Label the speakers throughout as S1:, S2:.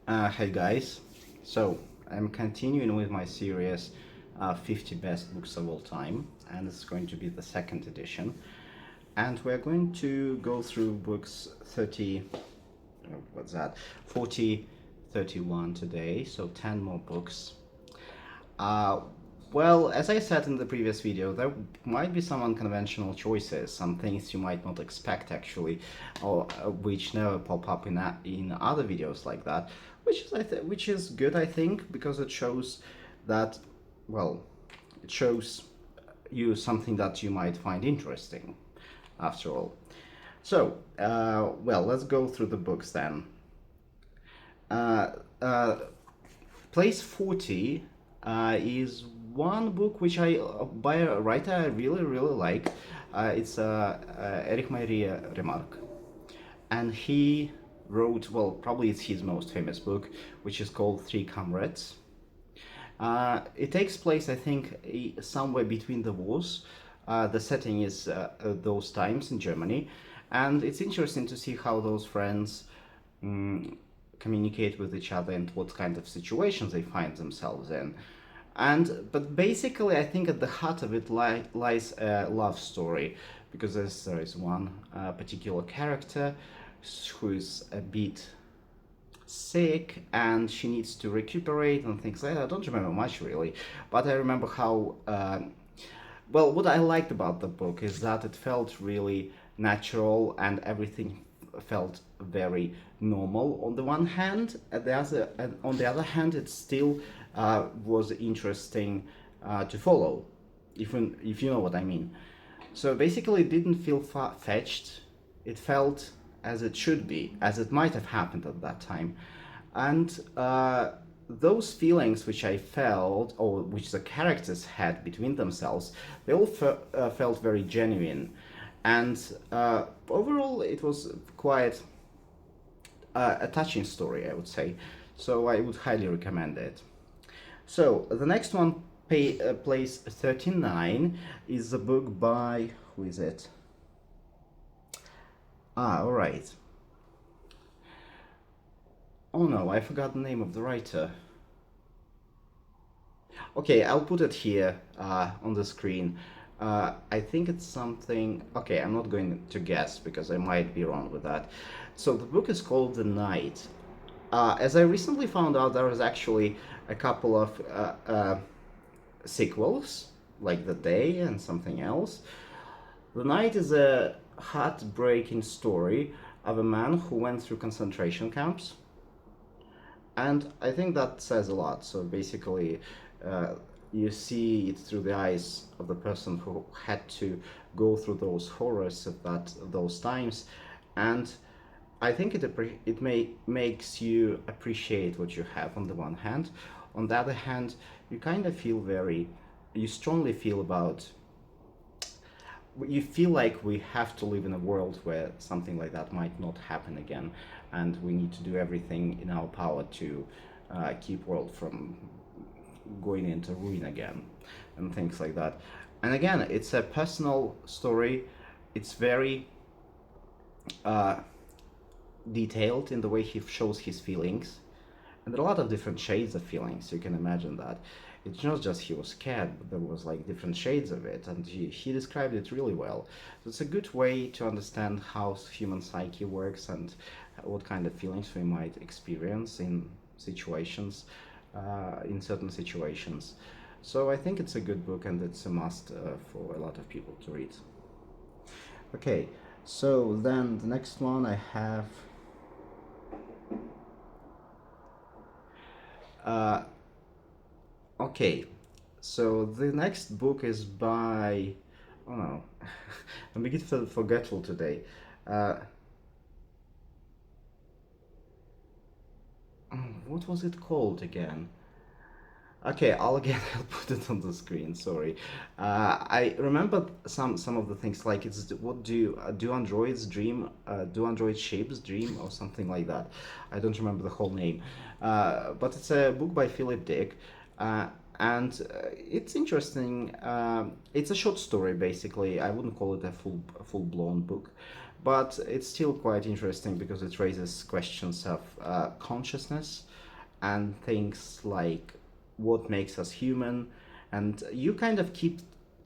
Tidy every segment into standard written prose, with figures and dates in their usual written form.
S1: Hey guys, so I'm continuing with my series 50 Best Books of All Time, and it's going to be the second edition. And we're going to go through books 30, what's that, 40, 31 today, so 10 more books. Uh, well, as I said in the previous video, there might be some unconventional choices, some things you might not expect actually, or which never pop up in other videos like that, which is good I think because it shows that, well, it shows you something that you might find interesting, after all. So, well, let's go through the books then. Uh, uh, Place 40 is one book which by a writer I really like. It's Erich Maria Remarque. And he wrote, well, probably it's his most famous book, which is called Three Comrades. It takes place, I think, somewhere between the wars. The setting is those times in Germany. And it's interesting to see how those friends um, communicate with each other and what kind of situations they find themselves in. But basically, I think at the heart of it lies a love story, because there is one particular character who is a bit sick and she needs to recuperate and things like that. I don't remember much really, but I remember how. Well, what I liked about the book is that it felt really natural and everything felt very normal on the one hand. On the other hand, it still was interesting to follow, if you know what I mean. So basically, it didn't feel far-fetched. It felt as it should be, as it might have happened at that time. And those feelings which I felt, or which the characters had between themselves, they all felt very genuine. And overall, it was quite a touching story, I would say. So I would highly recommend it. So the next one, place 39, is a book by, who is it? All right. Oh no, I forgot the name of the writer. Okay, I'll put it here on the screen. I think it's something. Okay, I'm not going to guess because I might be wrong with that. So the book is called The Night. As I recently found out, there is actually a couple of sequels, like The Day and something else. The Night is a heartbreaking story of a man who went through concentration camps, and I think that says a lot. So basically, uh, you see it through the eyes of the person who had to go through those horrors of those times, and I think makes you appreciate what you have on the one hand. On the other hand, you kind of feel you strongly feel about you feel like we have to live in a world where something like that might not happen again, and we need to do everything in our power to keep world from going into ruin again, and things like that. And again, it's a personal story. It's very uh, detailed in the way he shows his feelings, and there are a lot of different shades of feelings. You can imagine that. It's not just he was scared, but there was like different shades of it, and he described it really well. So it's a good way to understand how human psyche works and what kind of feelings we might experience in certain situations. So I think it's a good book and it's a must for a lot of people to read. Okay, so then the next one I have. Uh, Okay, so the next book is by. Oh no, I'm a bit forgetful today. Uh, what was it called again? Okay, I'll again I'll put it on the screen. Sorry, I remember some of the things like it's what do androids dream? Do android shapes dream or something like that? I don't remember the whole name, but it's a book by Philip Dick, uh, and it's interesting. It's a short story basically. I wouldn't call it a full blown book, but it's still quite interesting because it raises questions of consciousness and things like what makes us human, and you kind of keep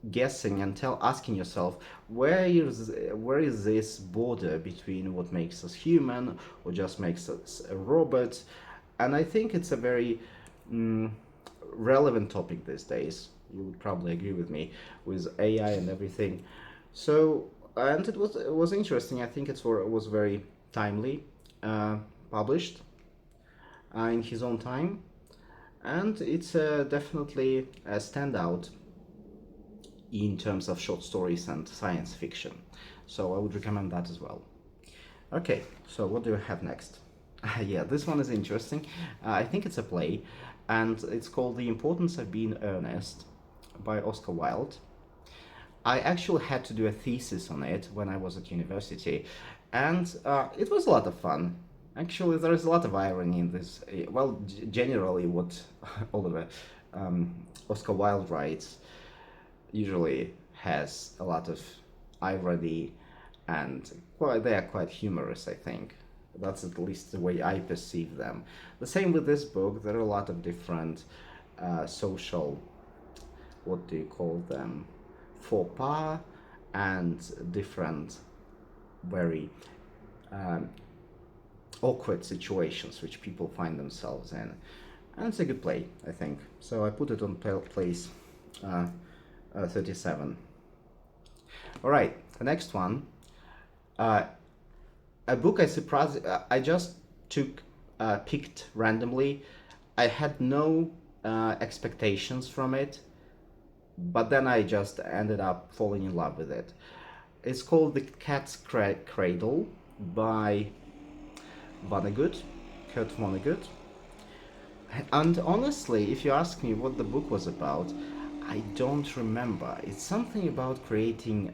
S1: guessing and asking yourself where is this border between what makes us human or just makes us a robot. And I think it's a very mm, relevant topic these days. You would probably agree with me with AI and everything. So, and it was interesting. I think it was very timely, uh, published in his own time, and it's definitely a standout in terms of short stories and science fiction. So I would recommend that as well. Okay, so what do you have next? Yeah, this one is interesting. I think it's a play, and it's called The Importance of Being Earnest by Oscar Wilde. I actually had to do a thesis on it when I was at university, and it was a lot of fun. Actually, there is a lot of irony in this. Well, generally, what Oliver Oscar Wilde writes usually has a lot of irony, and they are quite humorous, I think. That's at least the way I perceive them. The same with this book. There are a lot of different social, what do you call them, faux pas, and different very um, awkward situations which people find themselves in. And it's a good play, I think. So I put it on place uh, 37. All right, the next one. Uh, a book I just picked randomly. I had no expectations from it, but then I just ended up falling in love with it. It's called The Cat's Cradle by Vonnegut, Kurt Vonnegut. And honestly, if you ask me what the book was about, I don't remember. It's something about creating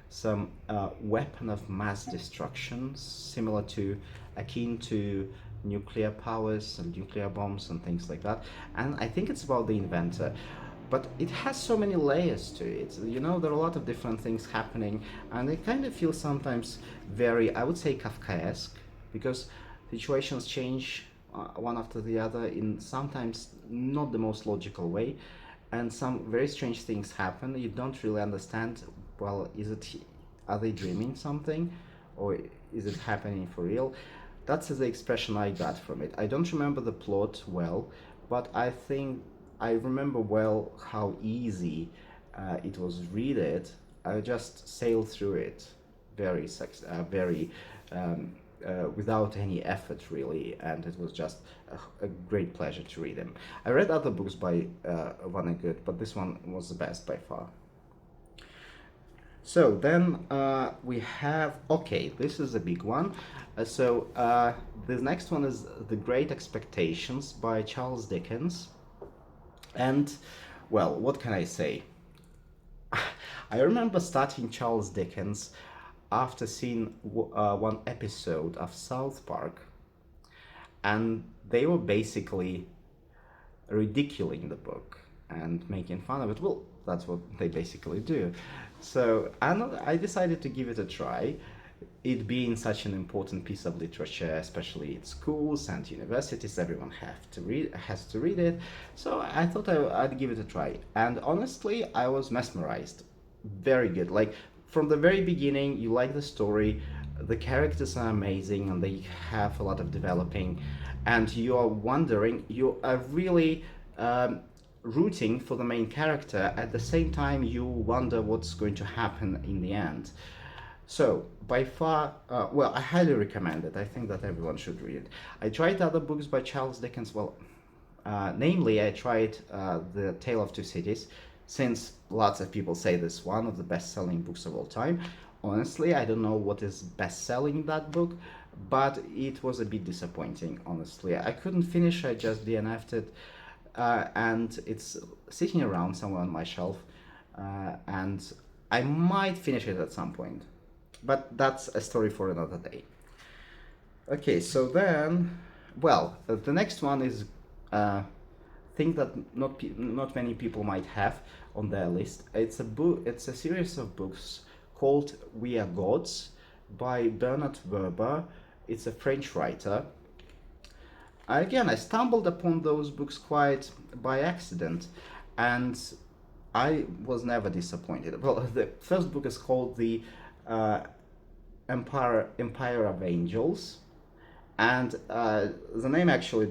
S1: some weapon of mass destruction, similar to, akin to nuclear powers and nuclear bombs and things like that. And I think it's about the inventor. But it has so many layers to it. You know, there are a lot of different things happening, and it kind of feels sometimes very, I would say, Kafkaesque, because situations change one after the other in sometimes not the most logical way, and some very strange things happen. You don't really understand. Well, are they dreaming something, or is it happening for real? That's the expression I got from it. I don't remember the plot well, but I think I remember well how easy it was read it. I just sailed through it very without any effort really, and it was just a great pleasure to read them. I read other books by Vonnegut, but this one was the best by far. So then we have, okay, this is a big one. The next one is The Great Expectations by Charles Dickens. And, well, what can I say? I remember starting Charles Dickens after seeing one episode of South Park, and they were basically ridiculing the book and making fun of it. Well, that's what they basically do. So I decided to give it a try. It being such an important piece of literature, especially in schools and universities, everyone has to read it. So I thought I'd give it a try, and honestly, I was mesmerized. Very good. Like from the very beginning, you like the story. The characters are amazing, and they have a lot of developing, and you are wondering. You are really rooting for the main character. At the same time, you wonder what's going to happen in the end. So, by far, well, I highly recommend it. I think that everyone should read it. I tried other books by Charles Dickens. Well, namely, I tried The Tale of Two Cities, since lots of people say this is one of the best-selling books of all time. Honestly, I don't know what is best-selling that book, but it was a bit disappointing, honestly. I couldn't finish, I just DNF'd it, and it's sitting around somewhere on my shelf, and I might finish it at some point. But that's a story for another day. Okay, so then, well, the next one is a thing that not many people might have on their list. It's a book. It's a series of books called We Are Gods by Bernard Werber. It's a French writer. Again, I stumbled upon those books quite by accident, and I was never disappointed. Well, the first book is called The uh, Empire of Angels, and the name actually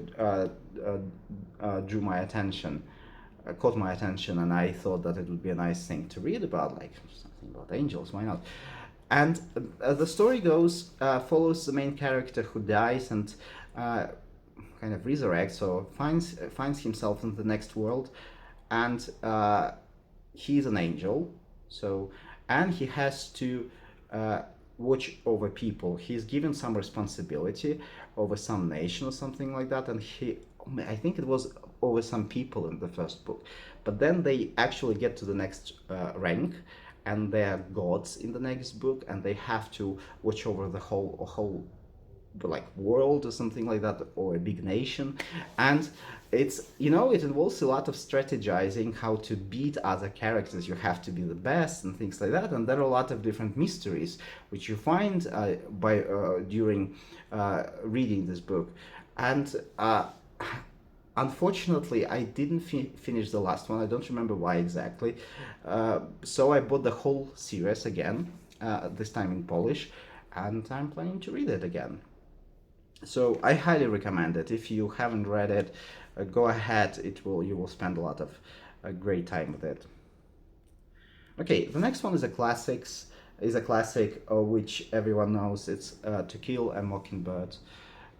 S1: drew my attention, caught my attention, and I thought that it would be a nice thing to read about, like something about angels. Why not? And the story goes follows the main character who dies and uh, kind of resurrects or finds himself in the next world, and he's an angel. So, and he has to uh, watch over people. He's given some responsibility over some nation or something like that, and I think it was over some people in the first book, but then they actually get to the next rank, and they're gods in the next book, and they have to watch over the whole like world or something like that, or a big nation. And it's, it involves a lot of strategizing how to beat other characters. You have to be the best and things like that, and there are a lot of different mysteries which you find by during reading this book. And unfortunately, I didn't finish the last one. I don't remember why exactly. So I bought the whole series again, this time in Polish, and I'm planning to read it again. So I highly recommend it. If you haven't read it, go ahead. You will spend a lot of great time with it. Okay, the next one is a classic which everyone knows. It's To Kill a Mockingbird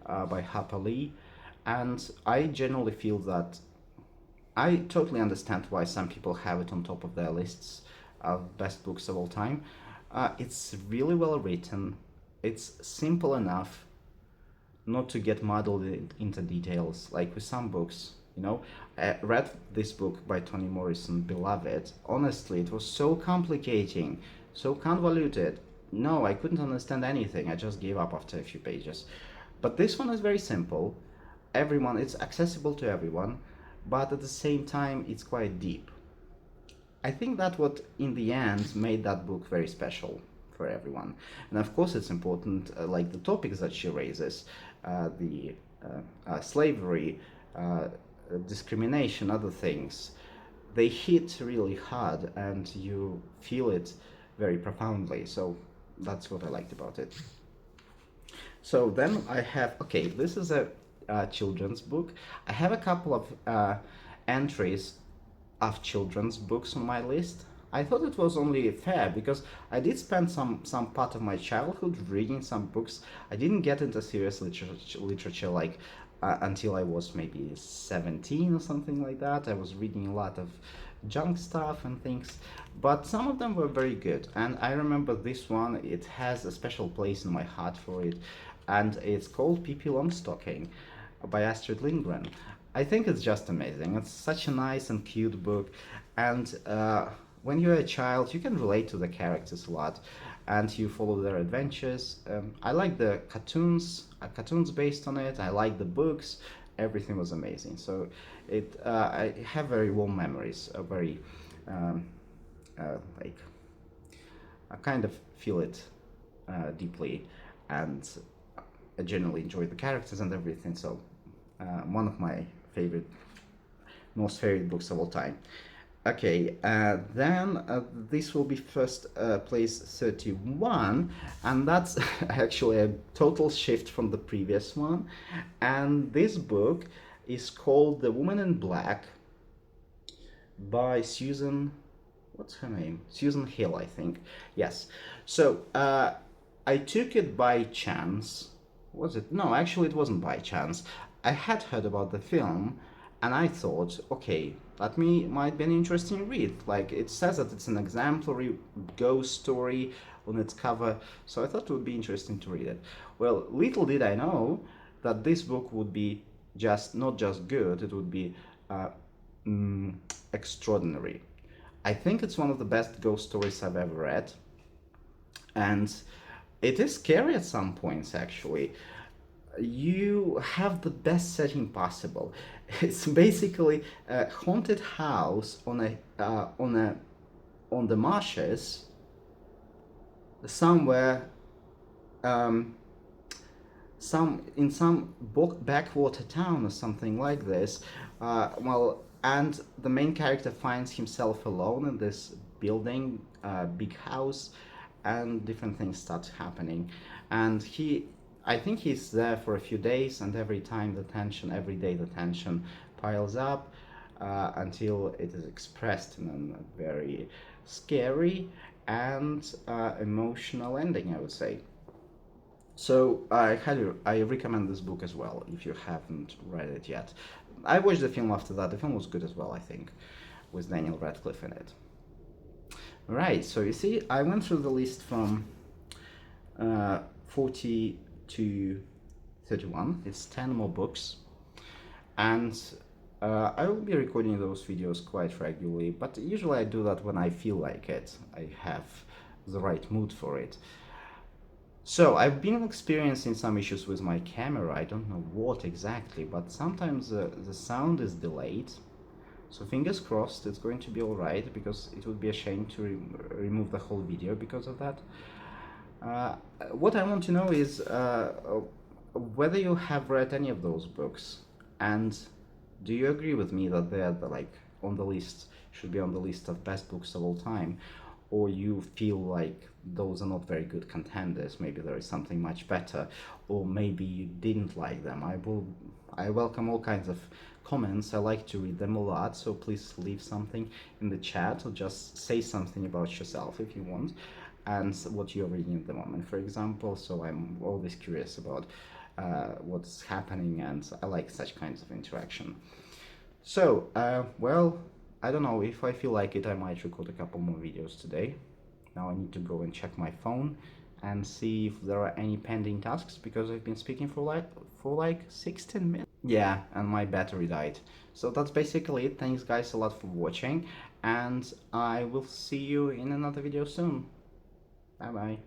S1: by Harper Lee, and I generally feel that I totally understand why some people have it on top of their lists of best books of all time. It's really well written. It's simple enough not to get muddled into details like with some books. I read this book by Toni Morrison, Beloved. Honestly, it was so complicating, so convoluted. No, I couldn't understand anything. I just gave up after a few pages. But this one is very simple. It's accessible to everyone, but at the same time it's quite deep. I think that what in the end made that book very special for everyone. And of course it's important, like the topics that she raises, the slavery, discrimination, other things, they hit really hard and you feel it very profoundly. So that's what I liked about it. So then I have, okay, this is a children's book. I have a couple of entries of children's books on my list. I thought it was only fair because I did spend some part of my childhood reading some books. I didn't get into serious literature like until I was maybe 17 or something like that. I was reading a lot of junk stuff and things, but some of them were very good. And I remember this one, it has a special place in my heart for it, and it's called Pippi Longstocking by Astrid Lindgren. I think it's just amazing. It's such a nice and cute book, and when you're a child, you can relate to the characters a lot, and you follow their adventures. I like the cartoons based on it. I like the books. Everything was amazing. So I have very warm memories. Very um, like I kind of feel it deeply, and I generally enjoy the characters and everything. So one of my most favorite books of all time. Okay, then this will be first place 31, and that's actually a total shift from the previous one. And this book is called The Woman in Black by Susan, what's her name? Susan Hill, I think. Yes. So I took it by chance. Was it? No, actually, it wasn't by chance. I had heard about the film, and I thought, okay, might be an interesting read. Like it says that it's an exemplary ghost story on its cover, so I thought it would be interesting to read it. Well, little did I know that this book would be not just good; it would be extraordinary. I think it's one of the best ghost stories I've ever read, and it is scary at some points actually. You have the best setting possible. It's basically a haunted house on the marshes somewhere um, some backwater town or something like this. And the main character finds himself alone in this building, big house, and different things start happening. And I think he's there for a few days, and every day the tension piles up until it is expressed in a very scary and emotional ending, I would say. So I recommend this book as well if you haven't read it yet. I watched the film after that. The film was good as well, I think, with Daniel Radcliffe in it. Right. So you see, I went through the list from 40 to 31. It's 10 more books, and I will be recording those videos quite regularly. But usually I do that when I feel like it. I have the right mood for it. So I've been experiencing some issues with my camera. I don't know what exactly, but sometimes the sound is delayed. So fingers crossed it's going to be alright, because it would be a shame to remove the whole video because of that. Uh, what I want to know is whether you have read any of those books, and do you agree with me that they're like on the list, should be on the list of best books of all time, or you feel like those are not very good contenders, maybe there is something much better, or maybe you didn't like them. I welcome all kinds of comments. I like to read them a lot, so please leave something in the chat, or just say something about yourself if you want, and what you're reading at the moment, for example. So I'm always curious about what's happening, and I like such kinds of interaction. So, well, I don't know, if I feel like it, I might record a couple more videos today. Now I need to go and check my phone and see if there are any pending tasks, because I've been speaking for like 16 minutes. Yeah, and my battery died. So that's basically it. Thanks guys a lot for watching, and I will see you in another video soon. Bye bye.